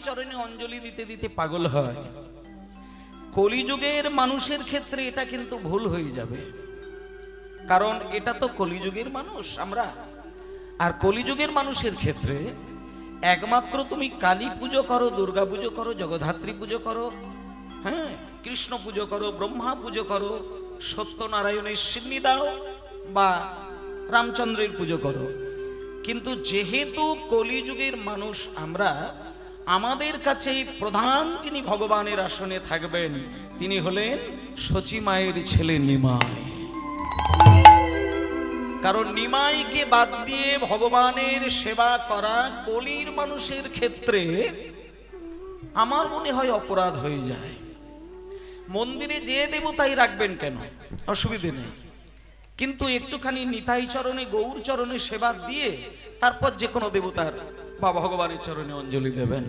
চরণে অঞ্জলি দিতে দিতে পাগল হয়, কলিযুগের মানুষের ক্ষেত্রে এটা কিন্তু ভুল হয়ে যাবে। কারণ এটা তো কলিযুগের মানুষ আমরা, আর কলিযুগের মানুষের ক্ষেত্রে একমাত্র তুমি কালী পুজো করো, দুর্গা পুজো করো, জগদ্ধাত্রী পুজো করো, হ্যাঁ, কৃষ্ণ পুজো করো, ব্রহ্মা পুজো করো, সত্যনারায়ণের সিন্নি দাও বা রামচন্দ্রের পুজো করো। কিন্তু যেহেতু কলিযুগের মানুষ আমরা, আমাদের কাছে প্রধান যিনি ভগবানের আসনে থাকবেন তিনি হলেন সচী মায়ের ছেলে নিমাই। কারণ নিমাইকে বাদ দিয়ে ভগবানের সেবা করা কলির মানুষের ক্ষেত্রে আমার মনে হয় অপরাধ হয়ে যায়। মন্দিরে যে দেবতাই রাখবেন কেন, অসুবিধে নেই, কিন্তু একটুখানি নিতাই চরণে, গৌর চরণে সেবা দিয়ে তারপর যে কোনো দেবতার বা ভগবানের চরণে অঞ্জলি দেবেন।